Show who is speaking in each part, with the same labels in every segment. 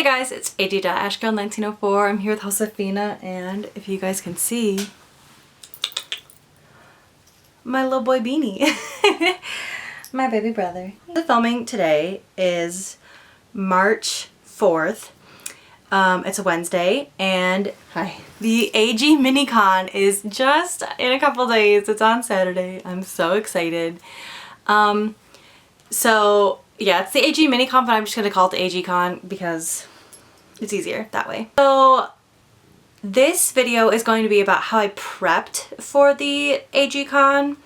Speaker 1: Hey guys, it's AG.AshGirl1904. I'm here with Josefina, and if you guys can see, my little boy Beanie. My baby brother. The filming today is March 4th. It's a Wednesday, and the AG MiniCon is just in a couple days. It's on Saturday. I'm so excited. So yeah, it's the AG MiniCon, but I'm just gonna call it the AG Con because it's easier that way. So this video is going to be about how I prepped for the AG Con.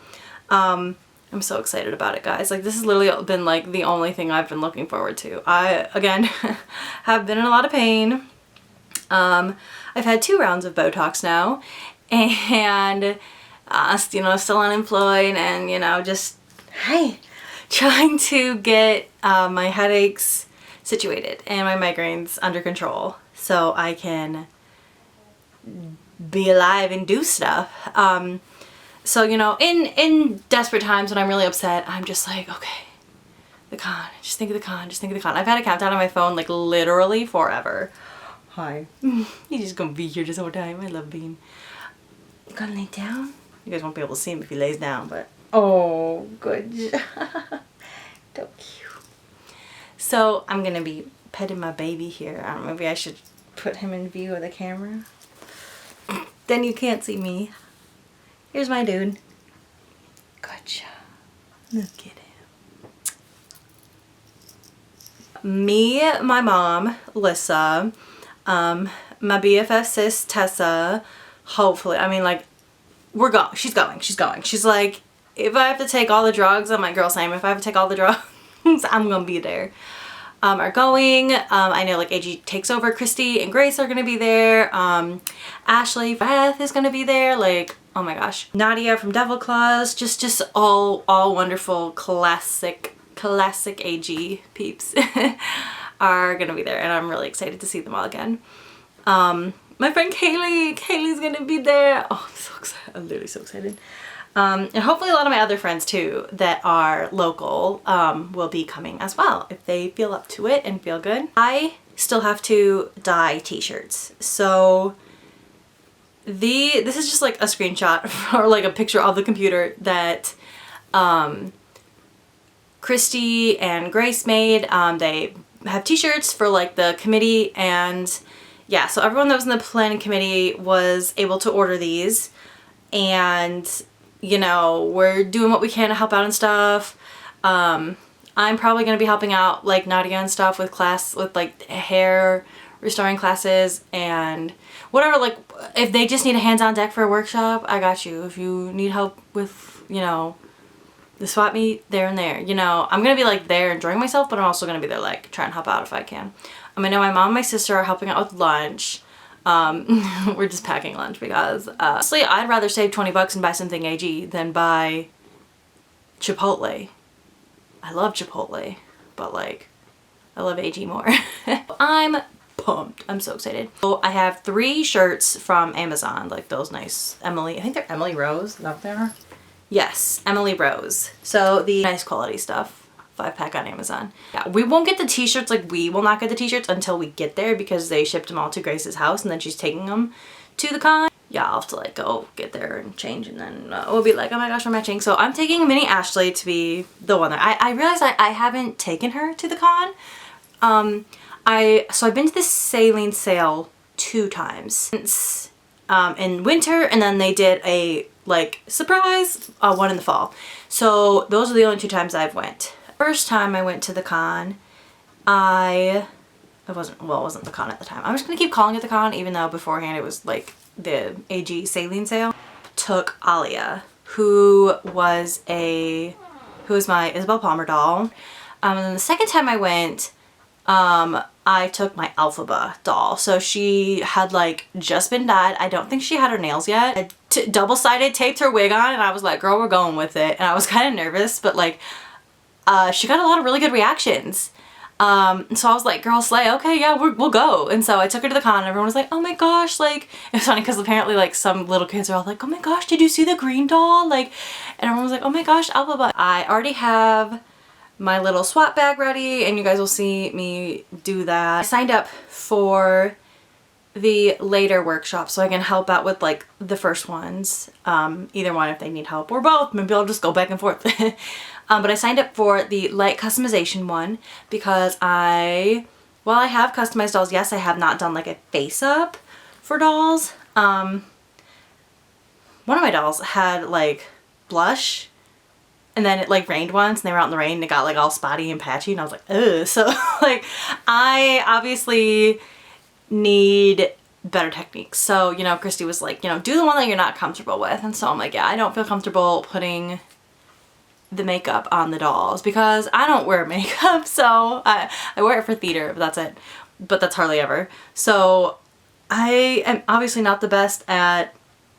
Speaker 1: I'm so excited about it, guys. Like, this has literally been like the only thing I've been looking forward to. I, again, have been in a lot of pain. I've had 2 rounds of Botox now, and you know, still unemployed, and you know, just trying to get my headaches situated and my migraines under control so I can be alive and do stuff. So, you know, in desperate times when I'm really upset, I'm just like, okay, the con, just think of the con, just think of the con. I've had a countdown on my phone like literally forever. Hi. He's just gonna be here this whole time. I love Bean. You gonna lay down? You guys won't be able to see him if he lays down, but oh, good job. So cute. So I'm gonna be petting my baby here. I don't know, maybe I should put him in view of the camera. Then you can't see me. Here's my dude. Good job. Look at him. Me, my mom, Lissa, my BFF sis, Tessa, hopefully, I mean, like, she's going. She's like, if I have to take all the drugs, I'm like, girl, same. If I have to take all the drugs, I'm gonna be there. Are going. I know like AG takes over. Christy and Grace are gonna be there. Ashley, Beth is gonna be there. Like, oh my gosh. Nadia from Devil Claws. Just all wonderful classic AG peeps are gonna be there, and I'm really excited to see them all again. My friend Kaylee's gonna be there. Oh, I'm so excited. I'm literally so excited. And hopefully a lot of my other friends too that are local will be coming as well if they feel up to it and feel good. I still have to dye t-shirts. So this is just like a screenshot or like a picture of the computer that Christy and Grace made. They have t-shirts for like the committee, and yeah, so everyone that was in the planning committee was able to order these, and you know, we're doing what we can to help out and stuff. I'm probably going to be helping out like Nadia and stuff with like hair restoring classes and whatever. Like, if they just need a hands on deck for a workshop, I got you. If you need help with, you know, the swap meet, there and there, you know, I'm going to be like there enjoying myself, but I'm also going to be there like trying to help out if I can. I know my mom and my sister are helping out with lunch. We're just packing lunch because honestly, I'd rather save 20 bucks and buy something AG than buy Chipotle. I love Chipotle, but like, I love AG more. I'm pumped. I'm so excited. So I have 3 shirts from Amazon, like those nice Emily, I think they're Emily Rose, up there. Yes, Emily Rose. So the nice quality stuff. 5-pack on Amazon. Yeah, we won't get the t-shirts, like we will not get the t-shirts until we get there because they shipped them all to Grace's house and then she's taking them to the con. Yeah, I'll have to like go get there and change, and then we'll be like, oh my gosh, we're matching. So I'm taking Mini Ashley to be the one there. I realized I haven't taken her to the con. So I've been to this saline sale 2 times since in winter, and then they did a like surprise one in the fall. So those are the only 2 times I've went. First time I went to the con, it wasn't the con at the time. I'm just gonna keep calling it the con, even though beforehand it was like the AG saline sale. Took Alia, who was my Isabel Palmer doll. And then the second time I went, I took my Elphaba doll. So she had like just been dyed. I don't think she had her nails yet. I double-sided taped her wig on, and I was like, girl, we're going with it. And I was kind of nervous, but like, she got a lot of really good reactions. So I was like, girl, slay, okay, yeah, we'll go. And so I took her to the con, and everyone was like, oh my gosh, like, it was funny because apparently like some little kids are all like, oh my gosh, did you see the green doll? Like, and everyone was like, oh my gosh, Elphaba. I already have my little swap bag ready, and you guys will see me do that. I signed up for the later workshop so I can help out with like the first ones, either one if they need help or both. Maybe I'll just go back and forth. But I signed up for the light customization one because while I have customized dolls, yes, I have not done like a face up for dolls. One of my dolls had like blush, and then it like rained once and they were out in the rain and it got like all spotty and patchy, and I was like, ugh. So like I obviously need better techniques. So, you know, Christy was like, you know, do the one that you're not comfortable with. And so I'm like, yeah, I don't feel comfortable putting the makeup on the dolls because I don't wear makeup. So I wear it for theater, but that's it. But that's hardly ever. So I am obviously not the best at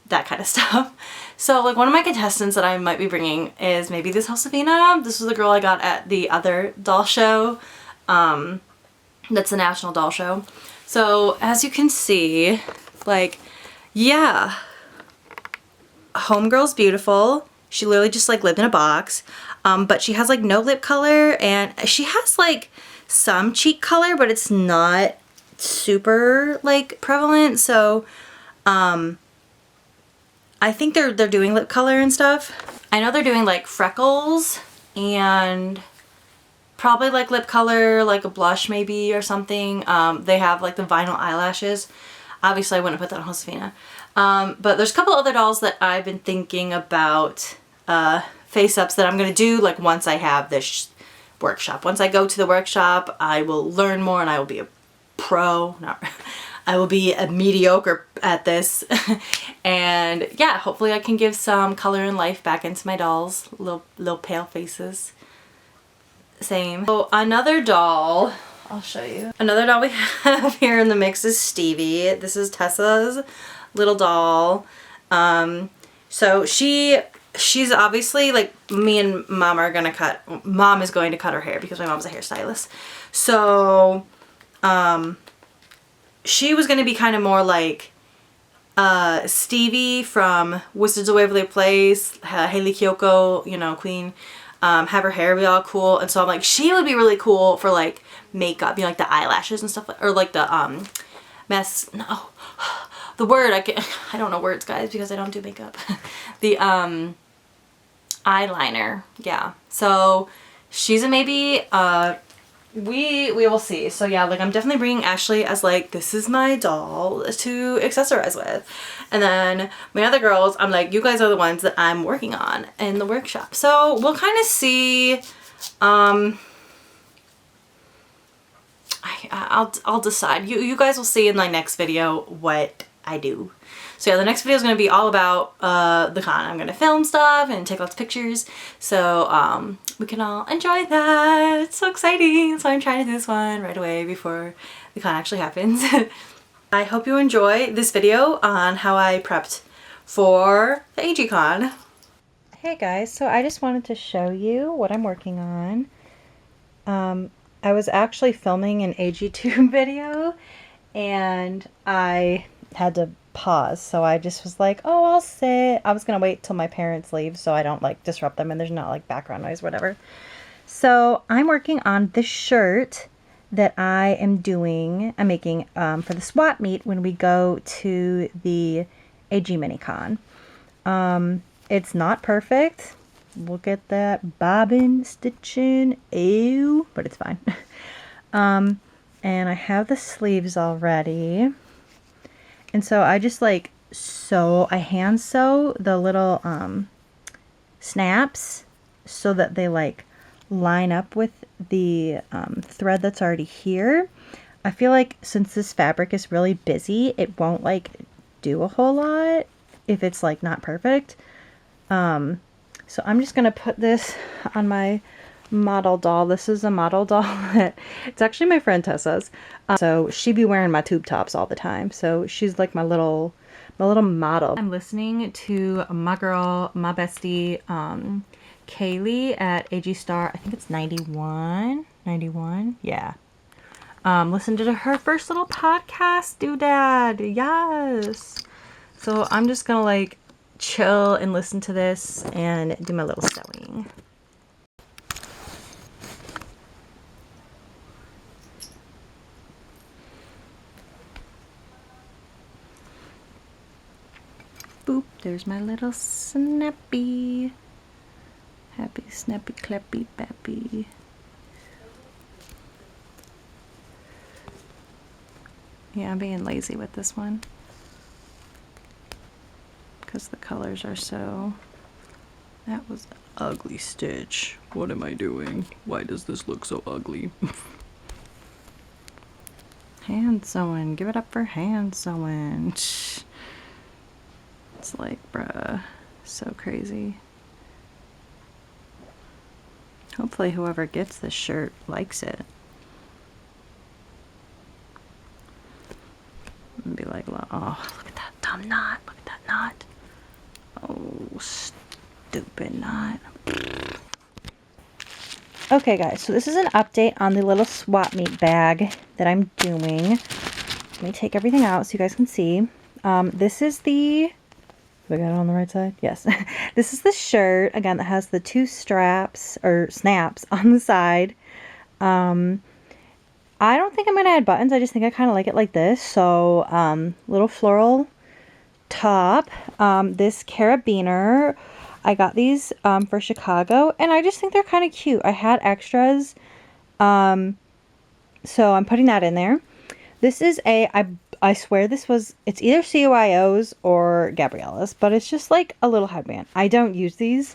Speaker 1: that kind of stuff. So like one of my contestants that I might be bringing is maybe this Josefina. This was the girl I got at the other doll show. That's the National Doll Show. So as you can see, like, yeah, Homegirl's beautiful. She literally just like lived in a box, but she has like no lip color, and she has like some cheek color, but it's not super like prevalent. So I think they're doing lip color and stuff. I know they're doing like freckles and probably like lip color, like a blush maybe or something. They have like the vinyl eyelashes. Obviously I wouldn't put that on Josefina. But there's a couple other dolls that I've been thinking about face ups that I'm going to do like once I have this workshop. Once I go to the workshop, I will learn more and I will be a pro. I will be a mediocre at this. And yeah, hopefully I can give some color and life back into my dolls. Little pale faces. Same. So another doll, I'll show you. Another doll we have here in the mix is Stevie. This is Tessa's little doll. So she's obviously like, me and mom are gonna cut, mom is going to cut her hair because my mom's a hairstylist. So she was gonna be kind of more like Stevie from Wizards of Waverly Place, Hayley Kiyoko, you know, Queen. Have her hair be all cool, and so I'm like, she would be really cool for like makeup, you know, like the eyelashes and stuff, or like the the word I don't know words, guys, because I don't do makeup. The eyeliner, yeah. So she's a maybe. We will see. So yeah, like I'm definitely bringing Ashley as like, this is my doll to accessorize with. And then my other girls, I'm like, you guys are the ones that I'm working on in the workshop. So we'll kind of see. I'll decide. You guys will see in my next video what I do. So yeah, the next video is going to be all about the con. I'm going to film stuff and take lots of pictures. So we can all enjoy that. It's so exciting. So I'm trying to do this one right away before the con actually happens. I hope you enjoy this video on how I prepped for the AGCon.
Speaker 2: Hey guys, so I just wanted to show you what I'm working on. I was actually filming an AGTube video and I had to pause, so I just was like, oh, I'll sit. I was gonna wait till my parents leave so I don't like disrupt them and there's not like background noise or whatever. So I'm working on this shirt that I'm making for the swap meet when we go to the AG Minicon. It's not perfect. Look at that bobbin, stitching, ew, but it's fine. And I have the sleeves already. And so I just like I hand sew the little snaps so that they like line up with the thread that's already here. I feel like since this fabric is really busy, it won't like do a whole lot if it's like not perfect. So I'm just gonna put this on my model doll. This is a model doll that it's actually my friend Tessa's. So she be wearing my tube tops all the time. So she's like my little model. I'm listening to my girl, my bestie, Kaylee at AG Star. I think it's 91, yeah. Listen to her first little podcast, doodad, yes. So I'm just gonna like chill and listen to this and do my little sewing. There's my little Snappy. Happy, snappy, clappy, bappy. Yeah, I'm being lazy with this one because the colors are so... That was an ugly stitch. What am I doing? Why does this look so ugly? Hand sewing. Give it up for hand sewing. It's like, bruh, so crazy. Hopefully whoever gets this shirt likes it. And be like, oh, look at that dumb knot. Look at that knot. Oh, stupid knot. Okay, guys, so this is an update on the little swap meet bag that I'm doing. Let me take everything out so you guys can see. This is the... Have I got it on the right side? Yes. This is the shirt, again, that has the 2 straps, or snaps, on the side. I don't think I'm going to add buttons. I just think I kind of like it like this. So, little floral top. This carabiner. I got these for Chicago, and I just think they're kind of cute. I had extras, so I'm putting that in there. This is I swear this was, it's either CYO's or Gabriella's, but it's just like a little headband. I don't use these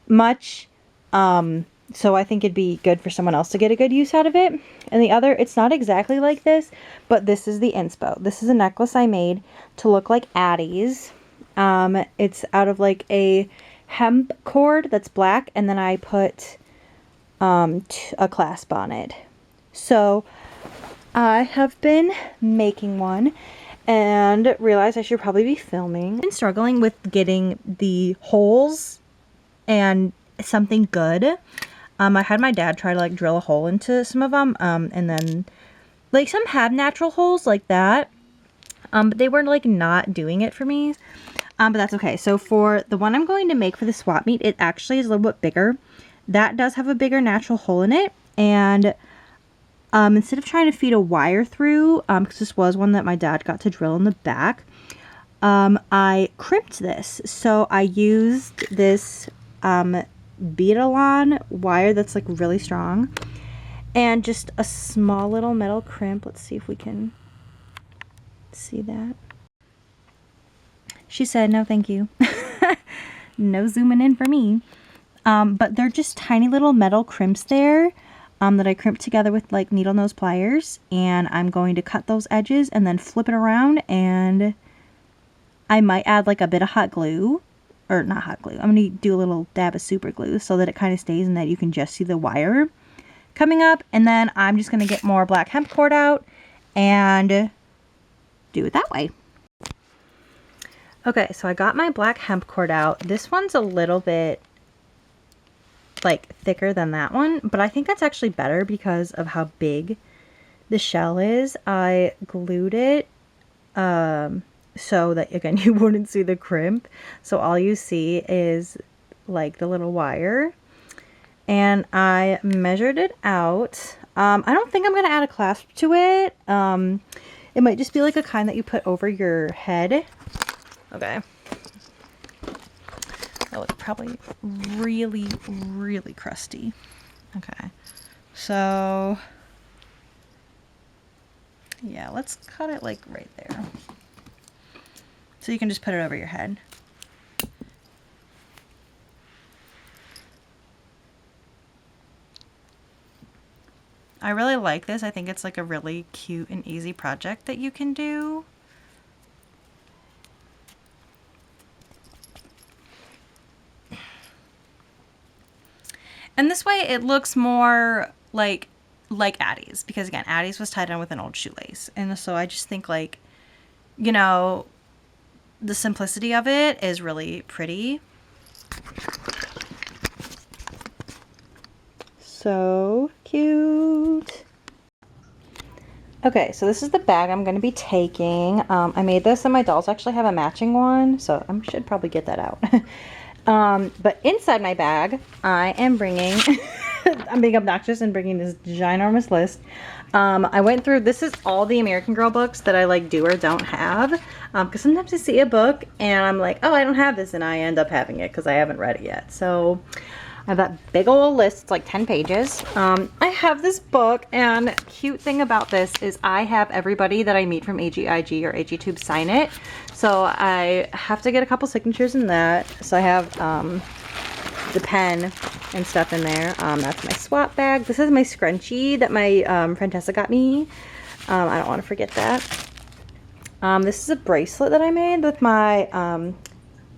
Speaker 2: much, so I think it'd be good for someone else to get a good use out of it. And the other, it's not exactly like this, but this is the inspo. This is a necklace I made to look like Addie's. It's out of like a hemp cord that's black, and then I put a clasp on it. So I have been making one and realized I should probably be filming. I've been struggling with getting the holes and something good. I had my dad try to like drill a hole into some of them, and then like some have natural holes like that, but they were like not doing it for me. But that's okay. So for the one I'm going to make for the swap meet, it actually is a little bit bigger. That does have a bigger natural hole in it, and instead of trying to feed a wire through, because this was one that my dad got to drill in the back, I crimped this. So I used this Beadalon wire that's like really strong, and just a small little metal crimp. Let's see if we can see that. She said, no, thank you. No zooming in for me. But they're just tiny little metal crimps there. That I crimped together with like needle nose pliers, and I'm going to cut those edges and then flip it around, and I might add like a bit of hot glue, or not hot glue, I'm going to do a little dab of super glue so that it kind of stays and that you can just see the wire coming up. And then I'm just going to get more black hemp cord out and do it that way. Okay, so I got my black hemp cord out. This one's a little bit like thicker than that one, but I think that's actually better because of how big the shell is. I glued it so that, again, you wouldn't see the crimp, so all you see is like the little wire. And I measured it out. I don't think I'm gonna add a clasp to it. It might just be like a kind that you put over your head. Okay. That was probably really, really crusty. Okay. So, yeah, let's cut it like right there. So you can just put it over your head. I really like this. I think it's like a really cute and easy project that you can do. And this way it looks more like Addie's, because again, Addie's was tied on with an old shoelace. And so I just think, like, you know, the simplicity of it is really pretty. So cute. Okay, so this is the bag I'm going to be taking. I made this and my dolls actually have a matching one, so I should probably get that out. But inside my bag, I am bringing I'm being obnoxious and bringing this ginormous list. I went through, this is all the American Girl books that I like do or don't have. Because sometimes I see a book and I'm like, oh, I don't have this, and I end up having it because I haven't read it yet. So I have that big old list. It's like 10 pages. I have this book, and cute thing about this is I have everybody that I meet from AGIG or AGTube sign it. So I have to get a couple signatures in that. So I have the pen and stuff in there. That's my swap bag. This is my scrunchie that my friend Tessa got me. I don't want to forget that. This is a bracelet that I made with my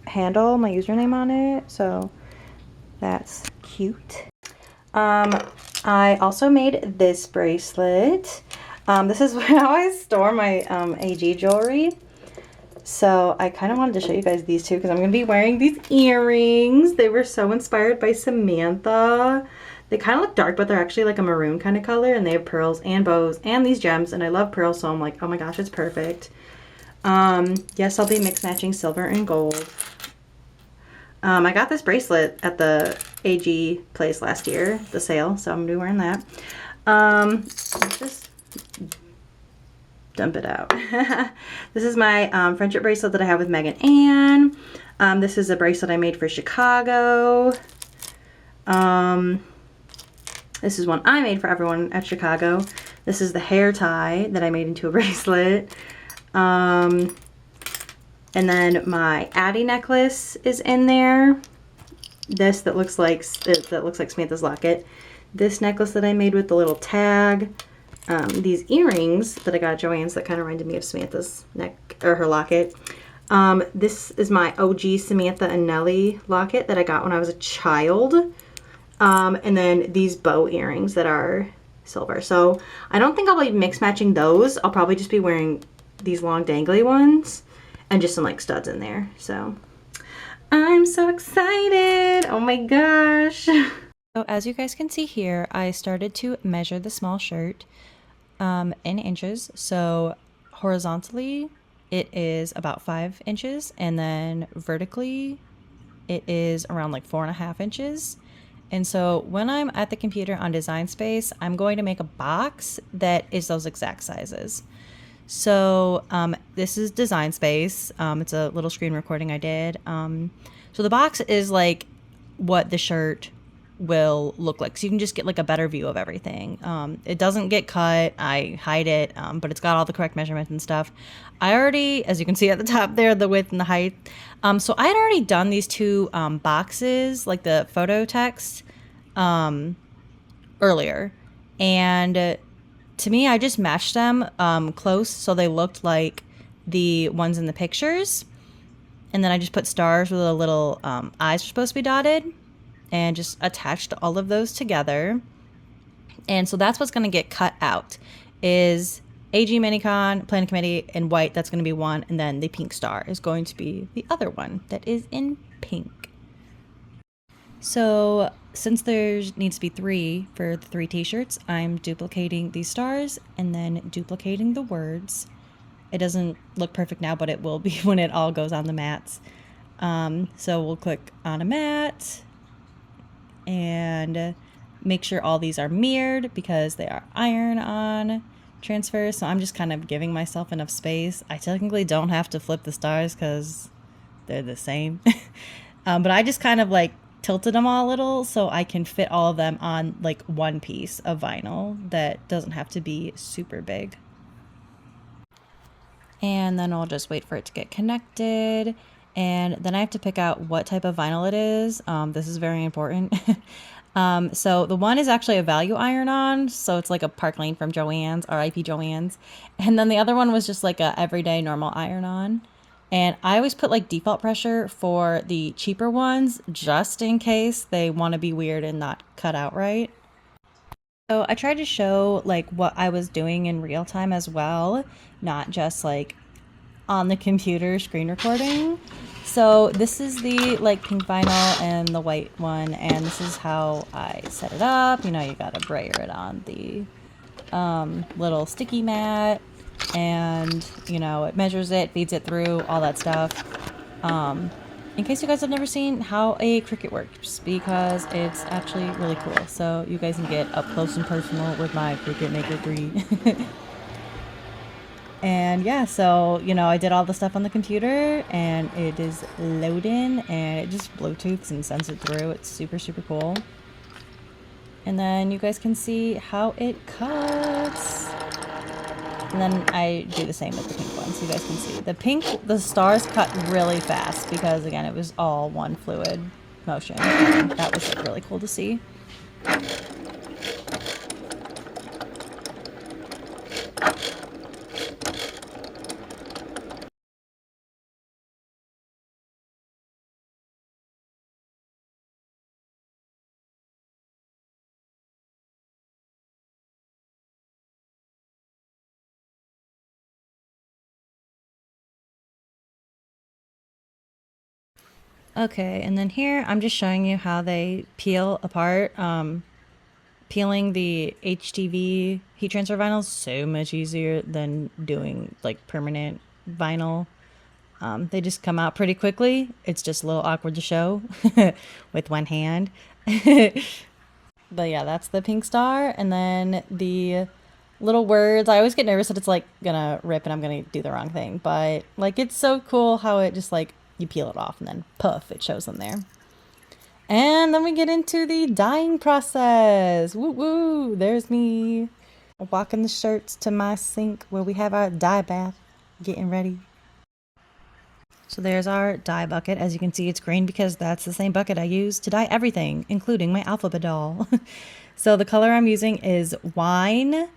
Speaker 2: handle, my username on it. So that's cute. I also made this bracelet. This is how I store my AG jewelry. So I kind of wanted to show you guys these two because I'm going to be wearing these earrings. They were so inspired by Samantha. They kind of look dark, but they're actually like a maroon kind of color, and they have pearls and bows and these gems, and I love pearls, so I'm like, oh my gosh, it's perfect. Yes, I'll be mix matching silver and gold. I got this bracelet at the AG place last year, the sale, so I'm going to be wearing that. Let's just dump it out. This is my friendship bracelet that I have with Megan Ann. This is a bracelet I made for Chicago. This is one I made for everyone at Chicago. This is the hair tie that I made into a bracelet. And then my Addie necklace is in there. This that looks like Samantha's locket. This necklace that I made with the little tag. These earrings that I got at Joann's that kind of reminded me of Samantha's neck or her locket. This is my OG Samantha and Nellie locket that I got when I was a child. And then these bow earrings that are silver. So I don't think I'll be mix matching those. I'll probably just be wearing these long dangly ones and just some like studs in there. So I'm so excited. Oh my gosh.
Speaker 1: So as you guys can see here, I started to measure the small shirt in inches. So horizontally, it is about 5 inches, and then vertically, it is around like 4.5 inches. And so when I'm at the computer on Design Space, I'm going to make a box that is those exact sizes. So this is Design Space. It's a little screen recording I did. So the box is like what the shirt will look like, so you can just get like a better view of everything. It doesn't get cut, I hide it, but it's got all the correct measurements and stuff. I already, as you can see at the top there, the width and the height. So I had already done these two boxes, like the photo text, earlier, and to me, I just matched them close so they looked like the ones in the pictures, and then I just put stars with a little eyes are supposed to be dotted, and just attached all of those together. And so that's what's going to get cut out is AG Minicon, Planning Committee in white. That's going to be one. And then the pink star is going to be the other one that is in pink. So since there needs to be 3 for the 3 t-shirts, I'm duplicating these stars and then duplicating the words. It doesn't look perfect now, but it will be when it all goes on the mats. So we'll click on a mat and make sure all these are mirrored because they are iron-on transfers. So I'm just kind of giving myself enough space. I technically don't have to flip the stars because they're the same. But I just kind of like tilted them all a little so I can fit all of them on like one piece of vinyl that doesn't have to be super big. And then I'll just wait for it to get connected. And then I have to pick out what type of vinyl it is. This is very important. So the one is actually a value iron-on, so it's like a Park Lane from Joann's, R.I.P. Joann's. And then the other one was just like a everyday normal iron-on. And I always put like default pressure for the cheaper ones, just in case they want to be weird and not cut out right. So I tried to show like what I was doing in real time as well, not just like on the computer screen recording. So this is the like pink vinyl and the white one, and this is how I set it up. You know, you gotta brayer it on the little sticky mat, and you know, it measures it, feeds it through, all that stuff.
Speaker 2: in case you guys have never seen how a Cricut works, because it's actually really cool. So you guys can get up close and personal with my Cricut Maker 3. And yeah, so, you know, I did all the stuff on the computer and it is loading and it just Bluetooths and sends it through. It's super, super cool. And then you guys can see how it cuts. And then I do the same with the pink one, so you guys can see. The pink, the stars cut really fast because, again, it was all one fluid motion. And that was like really cool to see. Okay, and then here I'm just showing you how they peel apart. Peeling the HTV heat transfer vinyl is so much easier than doing like permanent vinyl. They just come out pretty quickly. It's just a little awkward to show with one hand. But yeah, that's the pink star. And then the little words. I always get nervous that it's like gonna rip and I'm gonna do the wrong thing. But like it's so cool how it just like you peel it off and then poof, it shows them there. And then we get into the dyeing process. Woo woo, there's me walking the shirts to my sink where we have our dye bath, getting ready. So there's our dye bucket. As you can see, it's green because that's the same bucket I use to dye everything, including my alphabet doll. So the color I'm using is wine.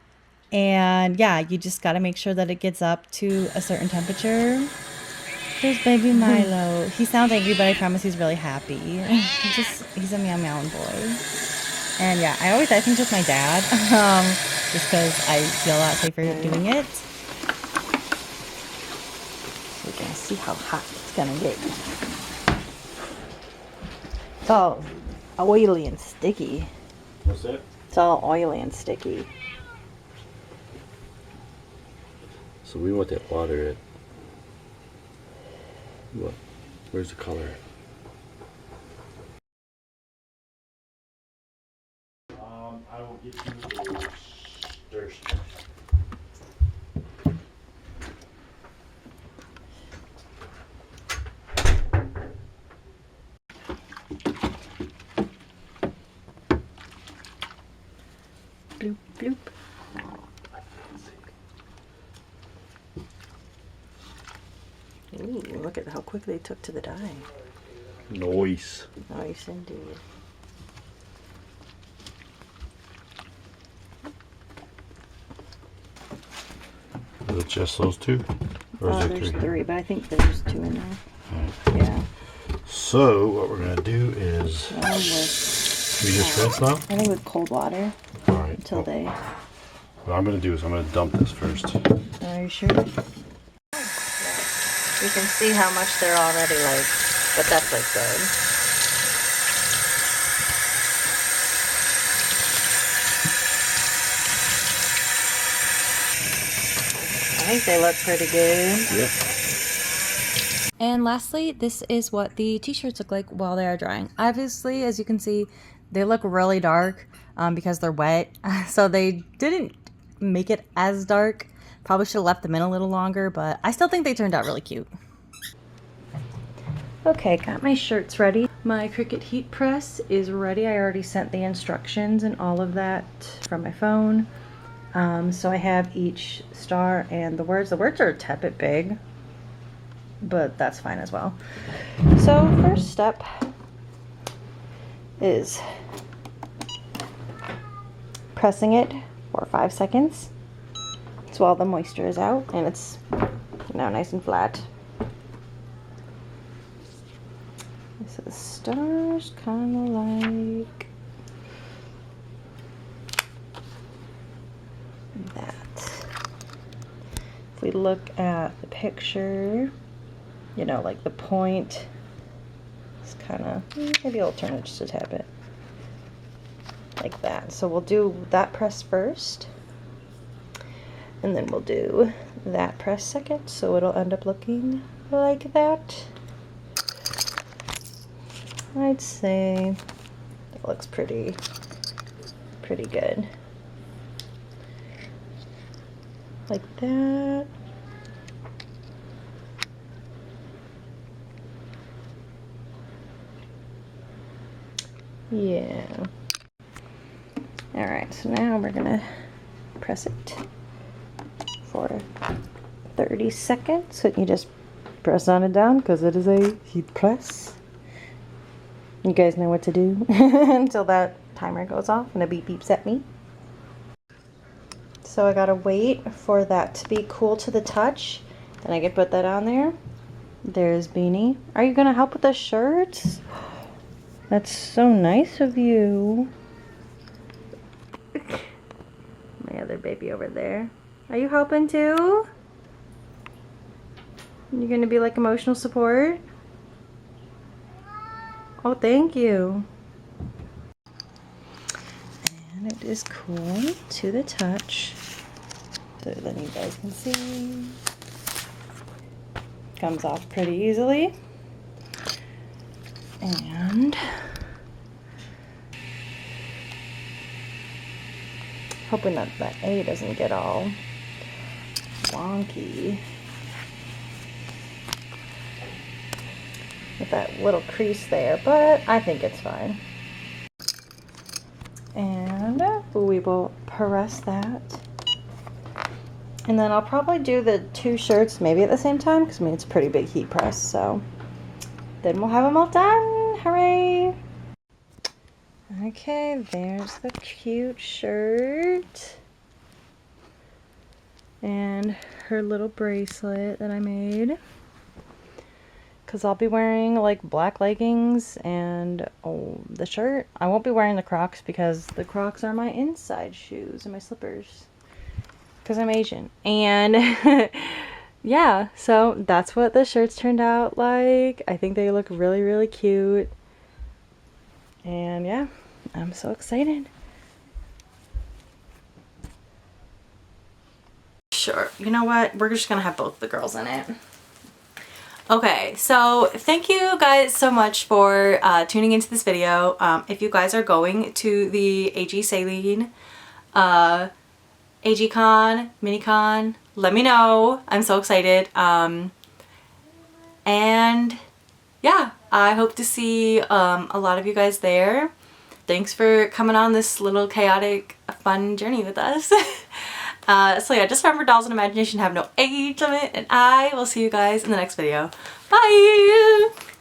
Speaker 2: And yeah, you just got to make sure that it gets up to a certain temperature. There's baby Milo. He sounds angry, but I promise he's really happy. He's a meow meowing boy. And yeah, I always dye things with my dad, just because I feel a lot safer doing it. So we're gonna see how hot it's gonna get. It's all oily and sticky.
Speaker 3: What's that?
Speaker 2: It's all oily and sticky.
Speaker 3: So we want that water at what? Where's the color? I will get you a stir stick.
Speaker 2: Bloop, bloop. Ooh, look at how quick they took to the dye.
Speaker 3: Nice.
Speaker 2: Nice indeed.
Speaker 3: Is it just those two? Or is there
Speaker 2: There's
Speaker 3: three?
Speaker 2: three, but I think there's two in there.
Speaker 3: Alright.
Speaker 2: Yeah.
Speaker 3: So what we're gonna do is
Speaker 2: One with,
Speaker 3: we just rinse now?
Speaker 2: I think with cold water
Speaker 3: Alright.
Speaker 2: until they.
Speaker 3: What I'm gonna do is I'm gonna dump this first.
Speaker 2: Are you sure? You can see how much they're already like, but that's like good. I think they look pretty good.
Speaker 3: Yep.
Speaker 2: And lastly, this is what the t-shirts look like while they are drying. Obviously, as you can see, they look really dark because they're wet. So they didn't make it as dark. Probably should have left them in a little longer, but I still think they turned out really cute. Okay, got my shirts ready. My Cricut heat press is ready. I already sent the instructions and all of that from my phone. So I have each star and the words. The words are a tad bit big, but that's fine as well. So first step is pressing it for 5 seconds so all the moisture is out and it's now nice and flat. So the stars kind of like that. If we look at the picture, you know, like the point is kind of, maybe I'll turn it just a tad bit like that. So we'll do that press first and then we'll do that press second, so it'll end up looking like that. I'd say it looks pretty good. Like that. Yeah. Alright, so now we're gonna press it for 30 seconds. So you just press on it down because it is a heat press. You guys know what to do until that timer goes off and a beep beeps at me. So I gotta wait for that to be cool to the touch. Then I can put that on there. There's Beanie. Are you gonna help with the shirts? That's so nice of you. My other baby over there. Are you helping too? You're gonna be like emotional support? Oh, thank you. And it is cool to the touch. So then you guys can see. Comes off pretty easily. And hoping that that A doesn't get all wonky with that little crease there, but I think it's fine. And we will press that. And then I'll probably do the two shirts maybe at the same time, because I mean it's a pretty big heat press, so then we'll have them all done. Hooray! Okay, there's the cute shirt. And her little bracelet that I made. Because I'll be wearing like black leggings and the shirt. I won't be wearing the Crocs because the Crocs are my inside shoes and my slippers. Because I'm Asian. And yeah, so that's what the shirts turned out like. I think they look really, really cute. And yeah, I'm so excited.
Speaker 1: Sure. You know what? We're just gonna have both the girls in it. Okay, so thank you guys so much for tuning into this video. If you guys are going to the AG Saline, AGCon, MiniCon, let me know. I'm so excited. And yeah, I hope to see a lot of you guys there. Thanks for coming on this little chaotic, fun journey with us. So yeah, just remember, dolls and imagination have no age limit, and I will see you guys in the next video. Bye!